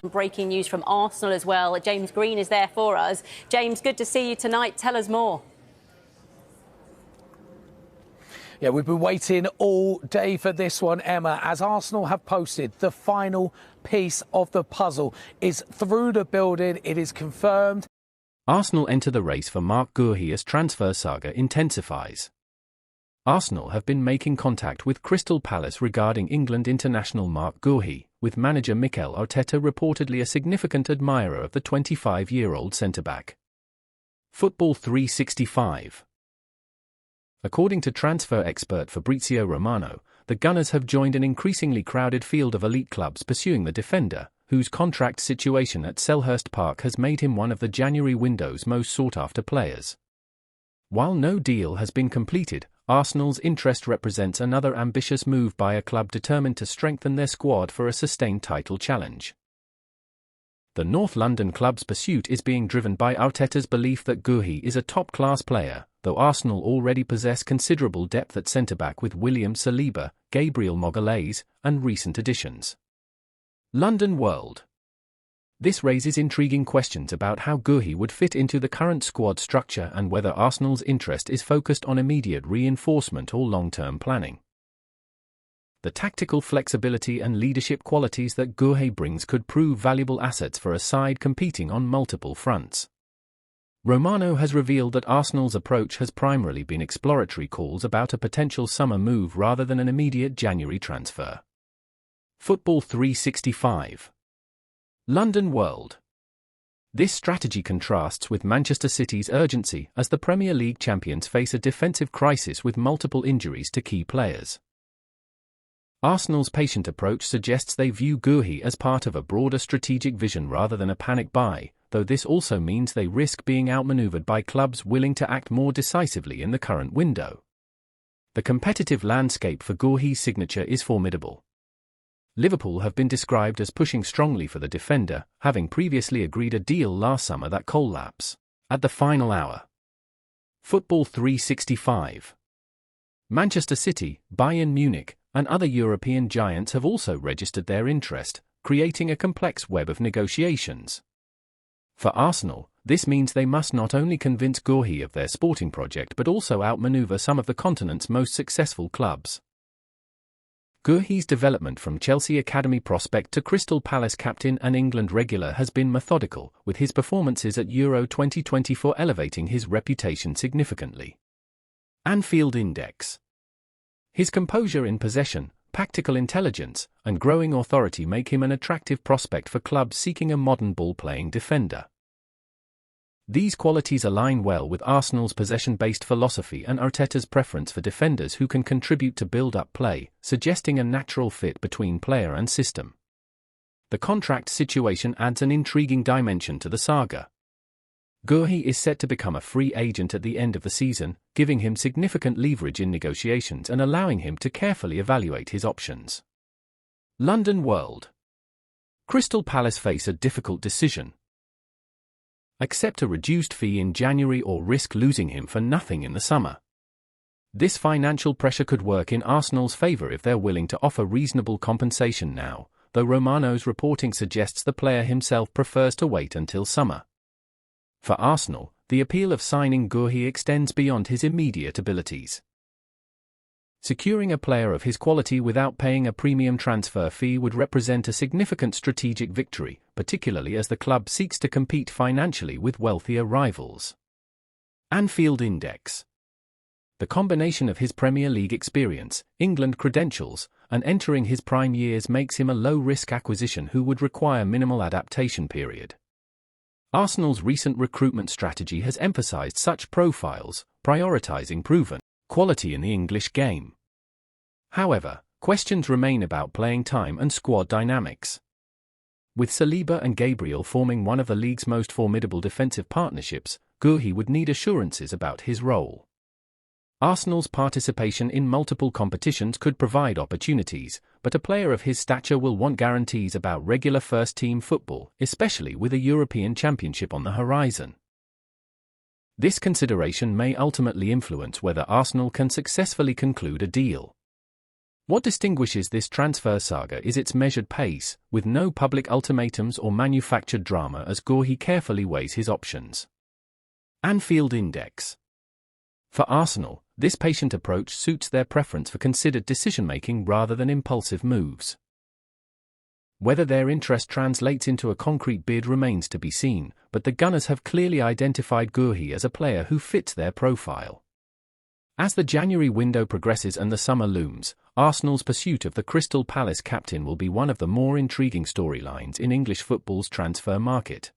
Breaking news from Arsenal as well. James Green is there for us. James, good to see you tonight. Tell us more. Yeah, we've been waiting all day for this one, Emma, as Arsenal have posted the final piece of the puzzle is through the building. It is confirmed. Arsenal enter the race for Marc Guehi as transfer saga intensifies. Arsenal have been making contact with Crystal Palace regarding England international Marc Guehi, with manager Mikel Arteta reportedly a significant admirer of the 25-year-old centre-back. Football 365. According to transfer expert Fabrizio Romano, the Gunners have joined an increasingly crowded field of elite clubs pursuing the defender, whose contract situation at Selhurst Park has made him one of the January window's most sought-after players. While no deal has been completed, Arsenal's interest represents another ambitious move by a club determined to strengthen their squad for a sustained title challenge. The North London club's pursuit is being driven by Arteta's belief that Guehi is a top-class player, though Arsenal already possess considerable depth at centre-back with William Saliba, Gabriel Magalhaes, and recent additions. London World. This raises intriguing questions about how Guehi would fit into the current squad structure and whether Arsenal's interest is focused on immediate reinforcement or long-term planning. The tactical flexibility and leadership qualities that Guehi brings could prove valuable assets for a side competing on multiple fronts. Romano has revealed that Arsenal's approach has primarily been exploratory calls about a potential summer move rather than an immediate January transfer. Football 365. London World. This strategy contrasts with Manchester City's urgency as the Premier League champions face a defensive crisis with multiple injuries to key players. Arsenal's patient approach suggests they view Guehi as part of a broader strategic vision rather than a panic buy, though this also means they risk being outmaneuvered by clubs willing to act more decisively in the current window. The competitive landscape for Guehi's signature is formidable. Liverpool have been described as pushing strongly for the defender, having previously agreed a deal last summer that collapsed at the final hour. Football 365. Manchester City, Bayern Munich, and other European giants have also registered their interest, creating a complex web of negotiations. For Arsenal, this means they must not only convince Guehi of their sporting project but also outmaneuver some of the continent's most successful clubs. Guehi's development from Chelsea academy prospect to Crystal Palace captain and England regular has been methodical, with his performances at Euro 2024 elevating his reputation significantly. Anfield Index. His composure in possession, tactical intelligence, and growing authority make him an attractive prospect for clubs seeking a modern ball-playing defender. These qualities align well with Arsenal's possession-based philosophy and Arteta's preference for defenders who can contribute to build-up play, suggesting a natural fit between player and system. The contract situation adds an intriguing dimension to the saga. Guehi is set to become a free agent at the end of the season, giving him significant leverage in negotiations and allowing him to carefully evaluate his options. London World. Crystal Palace face a difficult decision. Accept a reduced fee in January or risk losing him for nothing in the summer. This financial pressure could work in Arsenal's favour if they're willing to offer reasonable compensation now, though Romano's reporting suggests the player himself prefers to wait until summer. For Arsenal, the appeal of signing Guehi extends beyond his immediate abilities. Securing a player of his quality without paying a premium transfer fee would represent a significant strategic victory, particularly as the club seeks to compete financially with wealthier rivals. Anfield Index. The combination of his Premier League experience, England credentials, and entering his prime years makes him a low-risk acquisition who would require minimal adaptation period. Arsenal's recent recruitment strategy has emphasized such profiles, prioritizing proven quality in the English game. However, questions remain about playing time and squad dynamics. With Saliba and Gabriel forming one of the league's most formidable defensive partnerships, Guehi would need assurances about his role. Arsenal's participation in multiple competitions could provide opportunities, but a player of his stature will want guarantees about regular first-team football, especially with a European Championship on the horizon. This consideration may ultimately influence whether Arsenal can successfully conclude a deal. What distinguishes this transfer saga is its measured pace, with no public ultimatums or manufactured drama as Guehi carefully weighs his options. Anfield Index. For Arsenal, this patient approach suits their preference for considered decision-making rather than impulsive moves. Whether their interest translates into a concrete bid remains to be seen, but the Gunners have clearly identified Guehi as a player who fits their profile. As the January window progresses and the summer looms, Arsenal's pursuit of the Crystal Palace captain will be one of the more intriguing storylines in English football's transfer market.